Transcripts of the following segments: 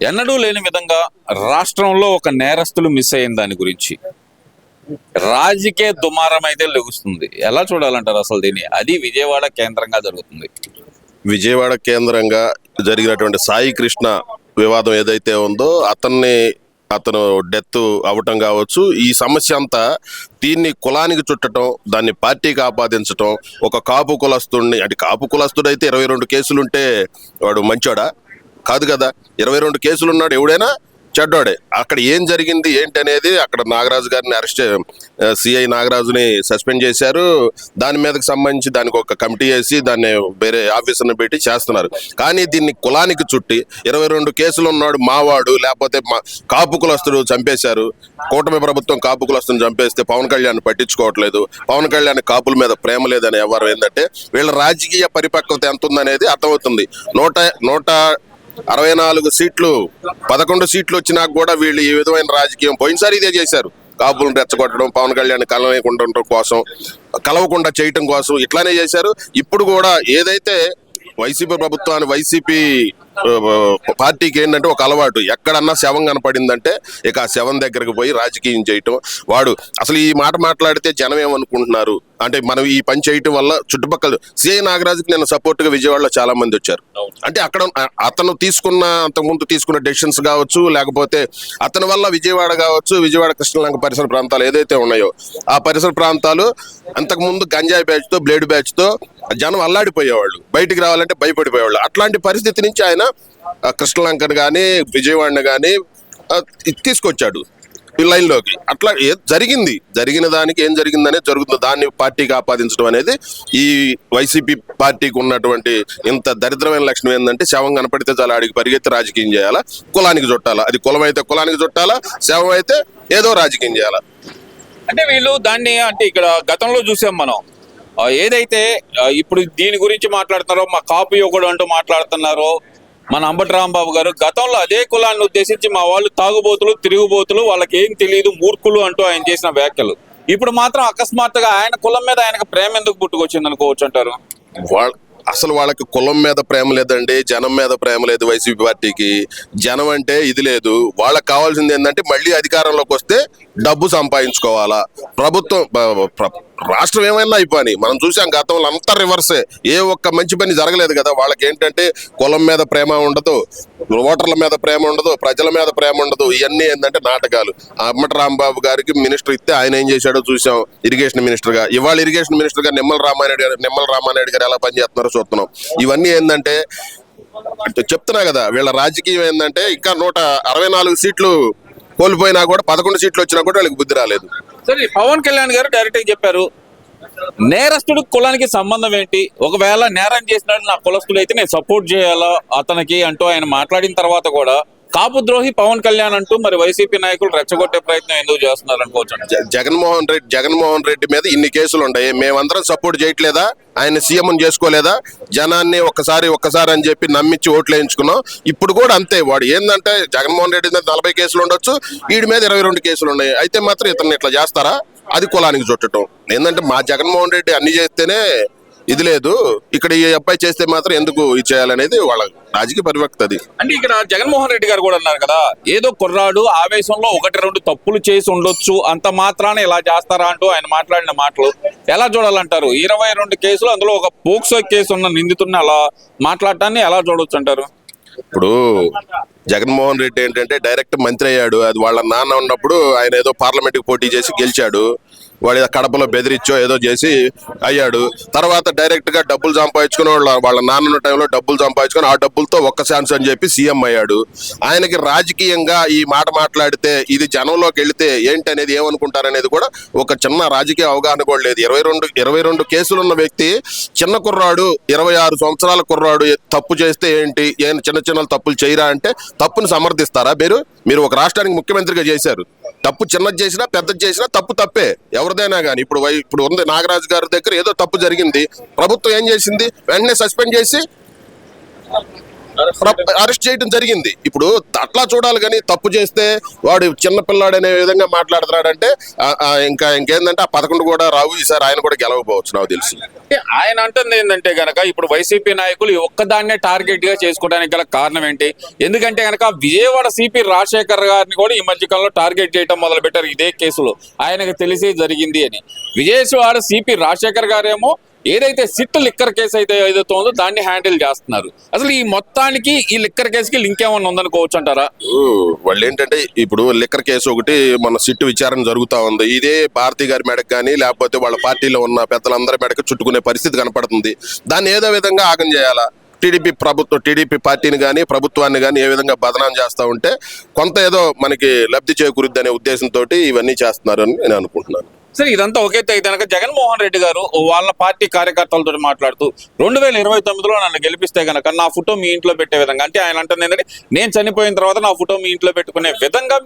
ఎన్నడూ లేని విధంగా రాష్ట్రంలో ఒక నేరస్తులు మిస్ అయిన దాని గురించి రాజకీయ దుమారం అయితే లెగుస్తుంది. ఎలా చూడాలంటారు అసలు దీన్ని? అది విజయవాడ కేంద్రంగా జరుగుతుంది. విజయవాడ కేంద్రంగా జరిగినటువంటి సాయి కృష్ణ వివాదం ఏదైతే ఉందో అతను డెత్ అవటం కావచ్చు, ఈ సమస్య అంతా దీన్ని కులానికి చుట్టడం, దాన్ని పార్టీకి ఆపాదించటం, ఒక కాపు కులస్తుడిని అంటే కాపు కులస్తుడైతే 22 కేసులుంటే వాడు మంచోడా? కాదు కదా. 22 కేసులున్నాడు ఎవడైనా చెడ్డోడే. అక్కడ ఏం జరిగింది ఏంటి అనేది అక్కడ నాగరాజు గారిని సిఐ నాగరాజుని సస్పెండ్ చేశారు. దాని మీదకి సంబంధించి దానికి ఒక కమిటీ వేసి దాన్ని వేరే ఆఫీసర్ని పెట్టి చేస్తున్నారు. కానీ దీన్ని కులానికి చుట్టి 22 కేసులు ఉన్నాడు మావాడు, లేకపోతే కాపు కులస్తుడు చంపేశారు. కూటమి ప్రభుత్వం కాపు కులస్తుని చంపేస్తే పవన్ కళ్యాణ్ పట్టించుకోవట్లేదు. పవన్ కళ్యాణ్ కాపుల మీద ప్రేమ లేదని ఎవరు ఏంటంటే వీళ్ళ రాజకీయ పరిపక్వత ఎంత ఉందనేది అర్థమవుతుంది. 164 సీట్లు 11 సీట్లు వచ్చినా కూడా వీళ్ళు ఈ విధమైన రాజకీయం పోయినసారి ఇదే చేశారు. కాపులను రెచ్చగొట్టడం, పవన్ కళ్యాణ్ కలవకుండా చేయటం కోసం ఇట్లానే చేశారు. ఇప్పుడు కూడా ఏదైతే వైసీపీ పార్టీకి ఏంటంటే ఒక అలవాటు, ఎక్కడన్నా శవం కనపడిందంటే ఇక ఆ శవం దగ్గరకు పోయి రాజకీయం చేయటం. వాడు అసలు ఈ మాట మాట్లాడితే జనం ఏమనుకుంటున్నారు అంటే మనం ఈ పని చేయటం వల్ల చుట్టుపక్కల సిఐ నాగరాజుకి నేను సపోర్ట్ గా విజయవాడలో చాలా మంది వచ్చారు. అంటే అక్కడ అతను అంతకుముందు తీసుకున్న డెసిషన్స్ కావచ్చు, లేకపోతే అతని వల్ల విజయవాడ కావచ్చు, విజయవాడ కృష్ణలంక పరిసర ప్రాంతాలు ఏదైతే ఉన్నాయో ఆ పరిసర ప్రాంతాలు అంతకుముందు గంజాయి బ్యాచ్ తో బ్లేడ్ బ్యాచ్ తో జనం అల్లాడిపోయేవాళ్ళు, బయటికి రావాలంటే భయపడిపోయేవాళ్ళు. అట్లాంటి పరిస్థితి నుంచి ఆయన కృష్ణలంకను కానీ విజయవాడని కానీ తీసుకొచ్చాడు ఈ లైన్లోకి. అట్లా జరిగిన దానికి ఏం జరిగిందనే జరుగుతుంది. దాన్ని పార్టీకి ఆపాదించడం అనేది ఈ వైసీపీ పార్టీకి ఉన్నటువంటి ఇంత దరిద్రమైన లక్షణం ఏంటంటే శవం కనపడితే చాలా అడిగి పరిగెత్తి రాజకీయం చేయాలా, కులానికి చుట్టాలా. అది కులం అయితే కులానికి చుట్టాలా, శవం అయితే ఏదో రాజకీయం చేయాలా. అంటే వీళ్ళు దాన్ని అంటే ఇక్కడ గతంలో చూసాం మనం, ఏదైతే ఇప్పుడు దీని గురించి మాట్లాడుతున్నారో మా కాపు యువకుడు అంటూ మాట్లాడుతున్నారో మన అంబటి రాంబాబు గారు, గతంలో అదే కులాన్ని ఉద్దేశించి మా వాళ్ళు తాగుబోతులు, తిరుగుబోతులు, వాళ్ళకి ఏం తెలియదు, మూర్ఖులు అంటూ ఆయన చేసిన వ్యాఖ్యలు ఇప్పుడు మాత్రం అకస్మాత్తుగా ఆయన కులం మీద ఆయనకు ప్రేమ ఎందుకు పుట్టుకొచ్చింది అనుకోవచ్చు అంటారు? అసలు వాళ్ళకి కులం మీద ప్రేమ లేదండి, జనం మీద ప్రేమ లేదు. వైసీపీ పార్టీకి జనం అంటే ఇది లేదు. వాళ్ళకి కావాల్సింది ఏంటంటే మళ్ళీ అధికారంలోకి వస్తే డబ్బు సంపాదించుకోవాలా. రాష్ట్రం ఏమైనా అయిపోయి మనం చూసాం గతంలో అంతా రివర్సే. ఏ ఒక్క మంచి పని జరగలేదు కదా. వాళ్ళకి ఏంటంటే కులం మీద ప్రేమ ఉండదు, ఓటర్ల మీద ప్రేమ ఉండదు, ప్రజల మీద ప్రేమ ఉండదు. ఇవన్నీ ఏంటంటే నాటకాలు. అంబటి రాంబాబు గారికి మినిస్టర్ ఇస్తే ఆయన ఏం చేశాడో చూసాం, ఇరిగేషన్ మినిస్టర్ గా. ఇవాళ ఇరిగేషన్ మినిస్టర్ గా నిమ్మల రామానాయుడు గారు ఎలా పనిచేస్తున్నారో చూస్తున్నాం. ఇవన్నీ ఏంటంటే చెప్తున్నా కదా, వీళ్ళ రాజకీయం ఏంటంటే ఇంకా 164 సీట్లు కోల్పోయినా కూడా 11 సీట్లు వచ్చినా కూడా వాళ్ళకి బుద్ధి రాలేదు. సరే, పవన్ కళ్యాణ్ గారు డైరెక్ట్ గా చెప్పారు, నేరస్తుడు కులానికి సంబంధం ఏంటి, ఒకవేళ నేరం చేసినాడు నా కులస్తుడు అయితే నేను సపోర్ట్ చేయాలా అతనికి అంటూ ఆయన మాట్లాడిన తర్వాత కూడా కాపు ద్రోహి పవన్ కళ్యాణ్ అంటూ మరి వైసీపీ నాయకులు రెచ్చగొట్టే ప్రయత్నం ఎందుకు చేస్తున్నారు అనుకోవచ్చు? జగన్మోహన్ రెడ్డి మీద ఇన్ని కేసులు ఉన్నాయి, మేమందరం సపోర్ట్ చేయట్లేదా? ఆయన సీఎం చేసుకోలేదా? జనాన్ని ఒక్కసారి అని చెప్పి నమ్మించి ఓట్లు వేయించుకున్నాం. ఇప్పుడు కూడా అంతే. వాడు ఏంటంటే జగన్మోహన్ రెడ్డి మీద 40 కేసులు ఉండొచ్చు, వీడి మీద 22 కేసులు ఉన్నాయి. అయితే మాత్రం ఇతన్ని ఇట్లా చేస్తారా? అది కులానికి చుట్టడం. ఏంటంటే మా జగన్మోహన్ రెడ్డి అన్ని చేస్తేనే ఇది లేదు, ఇక్కడ ఈ అబ్బాయి చేస్తే మాత్రం ఎందుకు ఇది చేయాలనేది వాళ్ళ రాజకీయ పరివక్త. అది అంటే ఇక్కడ జగన్మోహన్ రెడ్డి గారు కూడా అన్నారు కదా, ఏదో కుర్రాడు ఆవేశంలో 1-2 తప్పులు చేసి ఉండొచ్చు, అంత మాత్రాన ఇలా చేస్తారా అంటూ ఆయన మాట్లాడిన మాటలు ఎలా చూడాలంటారు? 22 కేసులు, అందులో ఒక పోక్సో కేసు ఉన్న నిందితుడిని అలా మాట్లాడటాన్ని ఎలా చూడొచ్చు అంటారు? ఇప్పుడు జగన్మోహన్ రెడ్డి ఏంటంటే డైరెక్ట్ మంత్రి అయ్యాడు. అది వాళ్ళ నాన్న ఉన్నప్పుడు ఆయన ఏదో పార్లమెంట్ కి పోటీ చేసి గెలిచాడు. వాడి కడపలో బెదిరించో ఏదో చేసి అయ్యాడు. తర్వాత డైరెక్ట్ గా డబ్బులు సంపాదించుకుని వాళ్ళ నాన్న టైంలో డబ్బులు సంపాదించుకుని ఆ డబ్బులతో ఒక్క ఛాన్స్ అని చెప్పి సీఎం అయ్యాడు. ఆయనకి రాజకీయంగా ఈ మాట మాట్లాడితే ఇది జనంలోకి వెళితే ఏంటి అనేది ఏమనుకుంటారనేది కూడా ఒక చిన్న రాజకీయ అవగాహన కూడా లేదు. 22 కేసులున్న వ్యక్తి, చిన్న కుర్రాడు, 26 సంవత్సరాల కుర్రాడు తప్పు చేస్తే ఏంటి, చిన్న తప్పులు చేయరా అంటే తప్పును సమర్థిస్తారా? మీరు ఒక రాష్ట్రానికి ముఖ్యమంత్రిగా చేశారు. తప్పు చిన్నది చేసినా పెద్దది చేసినా తప్పే ఎవరిదైనా కానీ. ఇప్పుడు ఉంది నాగరాజు గారి దగ్గర ఏదో తప్పు జరిగింది, ప్రభుత్వం ఏం చేసింది? వెంటనే సస్పెండ్ చేసి అరెస్ట్ చేయడం జరిగింది. ఇప్పుడు అట్లా చూడాలి కానీ తప్పు చేస్తే వాడు చిన్నపిల్లాడు అనే విధంగా మాట్లాడుతున్నాడంటే ఇంకేందంటే ఆ 11 కూడా రావు, ఈసారి ఆయన కూడా గెలవకపోవచ్చు నాకు తెలిసి. అంటే ఆయన అంటుంది ఏంటంటే గనక ఇప్పుడు వైసీపీ నాయకులు ఈ ఒక్కదాన్నే టార్గెట్ గా చేసుకోవడానికి గల కారణం ఏంటి? ఎందుకంటే గనక విజయవాడ సిపి రాజశేఖర్ గారిని కూడా ఈ మధ్య కాలంలో టార్గెట్ చేయడం మొదలు పెట్టారు ఇదే కేసులో, ఆయనకు తెలిసి జరిగింది అని. విజయవాడ సిపి రాజశేఖర్ గారేమో ఏదైతే సిట్ లిక్కర్ కేసు అయితే ఏదైతే ఉందో దాన్ని హ్యాండిల్ చేస్తున్నారు. అసలు ఈ మొత్తానికి ఈ లిక్కర్ కేసుకి లింక్ ఏమన్నా ఉందనుకోవచ్చు అంటారా? వాళ్ళు ఏంటంటే ఇప్పుడు లిక్కర్ కేసు ఒకటి మన సిట్టు విచారణ జరుగుతా ఉంది. ఇదే భారతి గారి మెడకు కానీ లేకపోతే వాళ్ళ పార్టీలో ఉన్న పెద్దలందరి మెడకు చుట్టుకునే పరిస్థితి కనపడుతుంది. దాన్ని ఏదో విధంగా ఆగం చేయాలా, టీడీపీ పార్టీని కానీ ప్రభుత్వాన్ని కానీ ఏ విధంగా బదనాం చేస్తూ ఉంటే కొంత ఏదో మనకి లబ్ధి చేకూరుద్ది అనే ఉద్దేశంతో ఇవన్నీ చేస్తున్నారు అని నేను అనుకుంటున్నాను. సరే, ఇదంతా ఒకే కనుక జగన్మోహన్ రెడ్డి గారు వాళ్ళ పార్టీ కార్యకర్తలతో మాట్లాడుతూ 2029లో నన్ను గెలిపిస్తే గనక నా ఫోటో మీ ఇంట్లో పెట్టే విధంగా, అంటే ఆయన అంటుంది ఏంటంటే నేను చనిపోయిన తర్వాత నా ఫోటో మీ ఇంట్లో పెట్టుకునే విధంగా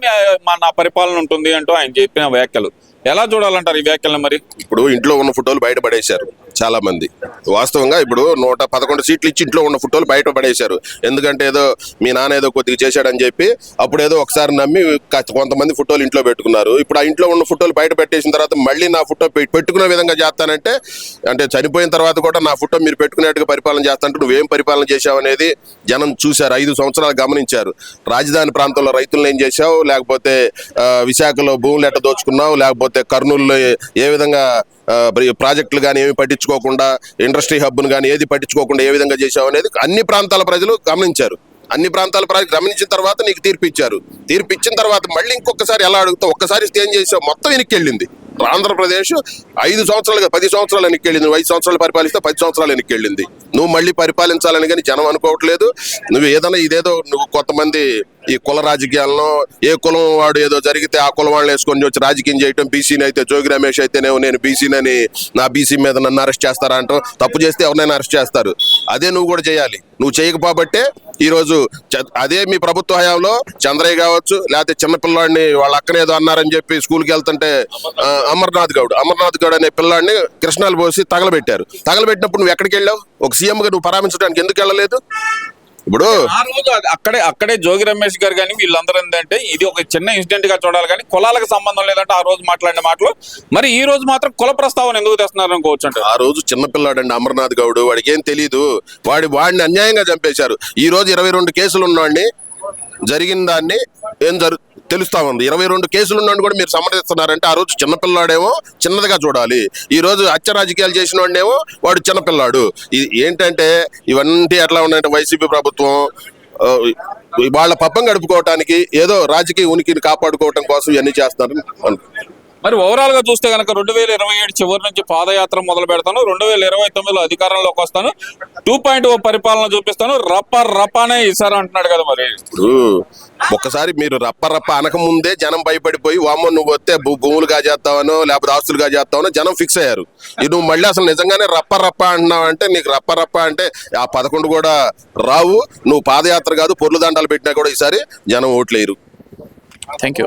నా పరిపాలన ఉంటుంది అంటూ ఆయన చెప్పిన వ్యాఖ్యలు ఎలా చూడాలంటారు ఈ వ్యాఖ్యలను? మరి ఇప్పుడు ఇంట్లో ఉన్న ఫోటోలు బయట పడేశారు చాలా మంది. వాస్తవంగా ఇప్పుడు 111 సీట్లు ఇచ్చి ఇంట్లో ఉన్న ఫోటోలు బయట పడేశారు. ఎందుకంటే ఏదో మీ నాన్న ఏదో కొద్దిగా చేశాడని చెప్పి అప్పుడు ఏదో ఒకసారి నమ్మి కొంతమంది ఫోటోలు ఇంట్లో పెట్టుకున్నారు. ఇప్పుడు ఆ ఇంట్లో ఉన్న ఫోటోలు బయట పెట్టేసిన తర్వాత మళ్ళీ నా ఫోటో పెట్టుకునే విధంగా చేస్తానంటే, అంటే చనిపోయిన తర్వాత కూడా నా ఫోటో మీరు పెట్టుకునేట్టుగా పరిపాలన చేస్తానంటే నువ్వేం పరిపాలన చేశావు అనేది జనం చూశారు, 5 సంవత్సరాలు గమనించారు. రాజధాని ప్రాంతంలో రైతులను ఏం చేశావు, లేకపోతే విశాఖలో భూములు ఎట్ట దోచుకున్నావు, లేకపోతే కర్నూలులో ఏ విధంగా ప్రాజెక్టులు కానీ ఏమి పట్టించుకోకుండా, ఇండస్ట్రీ హబ్ను కానీ ఏది పట్టించుకోకుండా ఏ విధంగా చేశావు అనేది అన్ని ప్రాంతాల ప్రజలు గమనించారు. అన్ని ప్రాంతాల ప్రజలు గమనించిన తర్వాత నీకు తీర్పిచ్చారు. తీర్పిచ్చిన తర్వాత మళ్ళీ ఇంకొకసారి ఎలా అడుగుతావు? ఒక్కసారి ఏం చేసావు? మొత్తం వెనక్కి వెళ్ళింది ఆంధ్రప్రదేశ్. 5 సంవత్సరాలుగా 10 సంవత్సరాలు వెనక్కి వెళ్ళింది. 5 సంవత్సరాలు పరిపాలిస్తే 10 సంవత్సరాలు వెనక్కి వెళ్ళింది. నువ్వు మళ్ళీ పరిపాలించాలని కానీ జనం అనుకోవట్లేదు. నువ్వు ఏదైనా ఇదేదో నువ్వు కొంతమంది ఈ కుల రాజకీయాలను ఏ కులం వాడు ఏదో జరిగితే ఆ కులం వాళ్ళని వేసుకొని వచ్చి రాజకీయం చేయటం, బీసీని అయితే జోగి రమేష్ అయితేనేమో నేను బీసీనని నా బీసీ మీద నన్ను అరెస్ట్ చేస్తారా అంటాం. తప్పు చేస్తే ఎవరినైనా అరెస్ట్ చేస్తారు. అదే నువ్వు కూడా చేయాలి. నువ్వు చేయకపోబట్టే ఈరోజు అదే మీ ప్రభుత్వ హయాంలో చంద్రయ్య కావచ్చు, లేకపోతే చిన్నపిల్లాడిని వాళ్ళ అక్కనేదో అన్నారని చెప్పి స్కూల్కి వెళ్తుంటే అమర్నాథ్ గౌడ్ అనే పిల్లాడిని కృష్ణాలు పోసి తగలబెట్టారు. తగలబెట్టినప్పుడు నువ్వు ఎక్కడికి వెళ్ళావు? ఒక సీఎంగా నువ్వు పరామర్శించడానికి ఎందుకు వెళ్ళలేదు? ఇప్పుడు ఆ రోజు అక్కడే జోగి రమేష్ గారు కానీ వీళ్ళందరూ ఏంటంటే ఇది ఒక చిన్న ఇన్సిడెంట్ గా చూడాలి కానీ కులాలకు సంబంధం లేదంటే ఆ రోజు మాట్లాడిన మాటలు. మరి ఈ రోజు మాత్రం కుల ప్రస్తావన ఎందుకు తెస్తున్నారు అనుకోవచ్చు అంటే, ఆ రోజు చిన్నపిల్లాడండి అమర్నాథ్ గౌడ్, వాడికి ఏం తెలీదు. వాడిని అన్యాయంగా చంపేశారు. ఈ రోజు 22 కేసులు ఉన్నవాడిని జరిగిన దాన్ని తెలుస్తా ఉంది. 22 కేసులు ఉన్నాడు కూడా మీరు సమర్థిస్తున్నారంటే ఆ రోజు చిన్నపిల్లాడేమో చిన్నదిగా చూడాలి. ఈ రోజు హత్య రాజకీయాలు చేసిన వాడినేమో వాడు చిన్నపిల్లాడు. ఏంటంటే ఇవన్నీ ఎట్లా ఉన్నాయంటే వైసీపీ ప్రభుత్వం వాళ్ళ పబ్బం గడుపుకోవటానికి ఏదో రాజకీయ ఉనికిని కాపాడుకోవటం కోసం ఇవన్నీ చేస్తున్నారు. మరి ఓవరాల్ గా చూస్తే కనుక 2027 చివరి నుంచి పాదయాత్ర మొదలు పెడతాను, 2029లో అధికారంలోకి వస్తాను, 2.0 పరిపాలన చూపిస్తాను, రప్పానే ఇస్తారు అంటున్నాడు కదా. మరి ఇప్పుడు ఒక్కసారి మీరు రప్ప అనక ముందే జనం భయపడిపోయి వామ్మో నువ్వు వస్తే భూములు కాజేస్తావనో లేకపోతే ఆస్తులు కాజేస్తావనో జనం ఫిక్స్ అయ్యారు. నువ్వు మళ్ళీ అసలు నిజంగానే రప్ప అంటున్నావు అంటే నీకు రప్ప అంటే ఆ 11 కూడా రావు. నువ్వు పాదయాత్ర కాదు పొర్లు దండాలు పెట్టినా కూడా ఈసారి జనం ఓట్లేరు. Thank you.